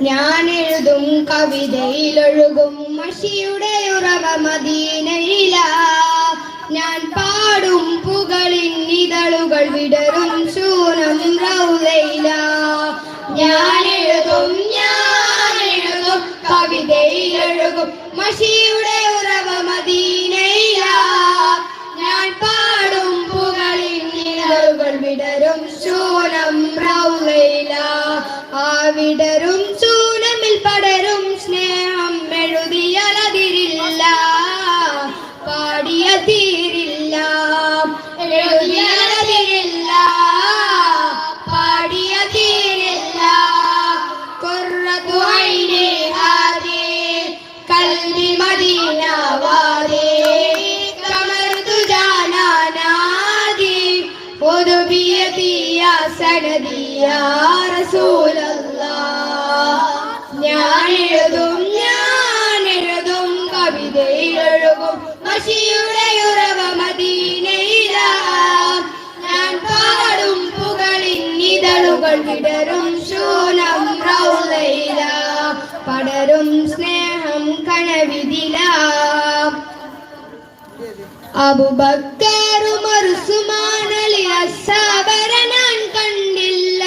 ഞാൻ എഴുതും കവിതയിലൊഴുകും മഷിയുടെ ഉറവ മദീനയിലാ. ഞാൻ പാടും പുകളിൻ ഇതളുകൾ വിടരും ശൂനം റൗദയിലാ. ഞാൻ എഴുതും കവിതയിലൊഴുകും മഷിയുടെ ഉറവ മദീനയിലാ. ഞാൻ പാടും പുകളിൻ ഇതളുകൾ വിടരും ശൂനം റൗദയിലാ. ആ വിടരും ശൂനമിൽ പടരും സ്നേഹം എഴുതിയതിരില്ല, പാടിയ തീരില്ല. എഴുതിയതിരില്ല, പാടിയ തീരില്ല. ഖുർറത്തു ഐനി ഹാദി ഖൽബി മദീന വാദി കമർതു ജാനാനാദി ഖുദ് ബിയദി യാ സനദി യാ റസൂലല്ലാഹ്. ഞാൻ എഴുതും കവിതയിലൊഴുകും മഷിയുടെ ഉറവ മദീനയിലാ. ഞാൻ പാടും പുകളിൻ ഇതളുകൾ വിടരും ശൂനം റൗദയിലാ. പടരും സ്നേഹം കനവിതിലാ. അബൂബക്കർ ഉമർ ഉസ്മാൻ അലി അസ്ഹാബരെ ഞാൻ കണ്ടില്ല.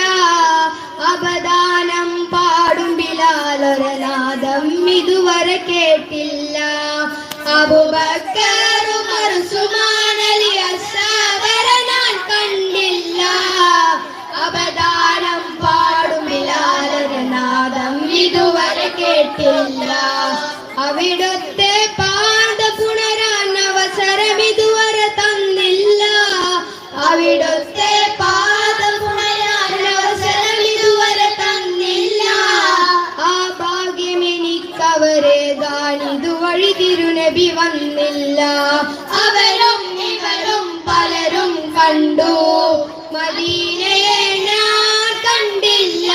അപദാനം പാടും ബിലാൽ ഒരനാദം ഇതുവരെ കേട്ടില്ല. അബൂബക്കർ ഉമർ ഉസ്മാൻ അലി അസ്ഹാബരെ ഞാൻ കണ്ടില്ല. അപദാനം പാടും ബിലാൽ ഒരനാദം ഇതുവരെ കേട്ടില്ല. അവിടുത്തെ പാദ പുണരാൻ അവസരം ഇതുവരെ തന്നില്ല. അവിടുത്തെ പാദ പുണരാൻ അവസരം ഇതുവരെ തന്നില്ല. ആ ഭാഗ്യം എനിക്കവരേതാൻ ഇതുവഴി തിരുനബി വന്നില്ല. അവരും ഇവരും പലരും കണ്ടു, മദീനയെ ഞാൻ കണ്ടില്ല.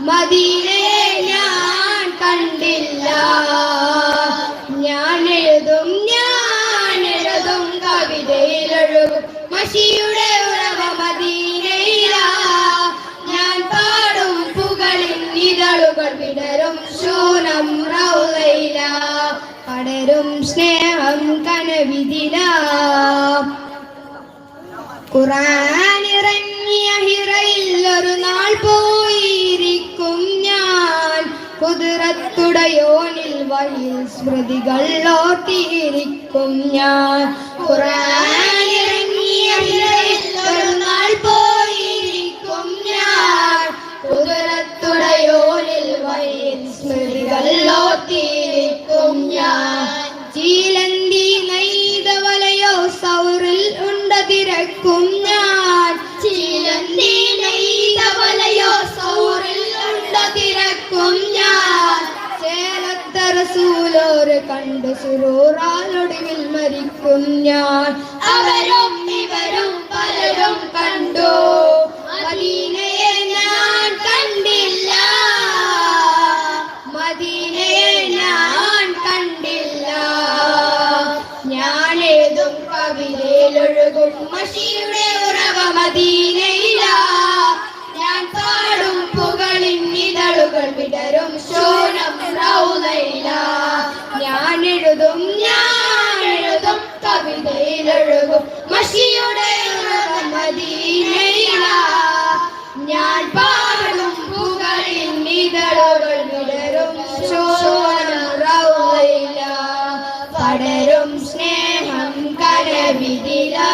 മദീനയെ ഞാൻ കണ്ടില്ല. ഞാൻ എഴുതും കവിതയിലൊഴുകും മഷിയുടെ ഉറവ മദീനയിലാ. ഞാൻ പാടും പുകളിൻ ഇതളുകൾ വിടരും ശൂനം റൗദയിലാ. പടരും സ്നേഹം കനവിതിലാ. ഖുർആൻ ഇറങ്ങിയ ഹിറയിൽ ഒരു നാൾ പോയിരിക്കും ഞാൻ. ഖുദ്റത്തുടയോനിൽ വഴിയിൽ സ്മൃതികൾ ഓർത്തിയിരിക്കും ഞാൻ. ഖുർആൻ ഇറങ്ങിയ ഹിറയിൽ ഒരു നാൾ പോയിരിക്കും ഞാൻ. ഖുദ്റത്തുടയോനിൽ വഴിയിൽ സ്മൃതികൾ ഓർത്തിയിരിക്കും ഞാൻ. ചീലന്തി നെയ്ത വലയോ സൗറിൽ ഉണ്ട തിരക്കും ഞാൻ. ചീലന്തി നെയ്ത വലയോ സൗറിൽ ഉണ്ട തിരക്കും ഞാൻ. ചേലത്ത റസൂലോരെ കണ്ട് സുറൂറാലൊടുവിൽ മരിക്കും ഞാൻ. അവരും ഇവരും പലരും കണ്ടു, മദീനയെ ഞാൻ കണ്ടില്ല. മദീനയെ ഞാൻ കണ്ടില്ല. ഞാൻ എഴുതും കവിതയിലൊഴുകും മഷിയുടെ ഉറവ മദീനയിലാ. ഞാൻ പാടും പുകളിൻ ഇതളുകൾ വിടരും ശൂനം റൗദയിലാ. ഞാൻ എഴുതും കവിതയിലൊഴുകും മഷിയുടെ ഉറവ മദീനയിലാ. ഞാൻ പാടും പുകളിൻ ഇതളുകൾ വിടരും ശൂനം റൗദയിലാ. പടരും സ്നേഹം കനവിതിലാ.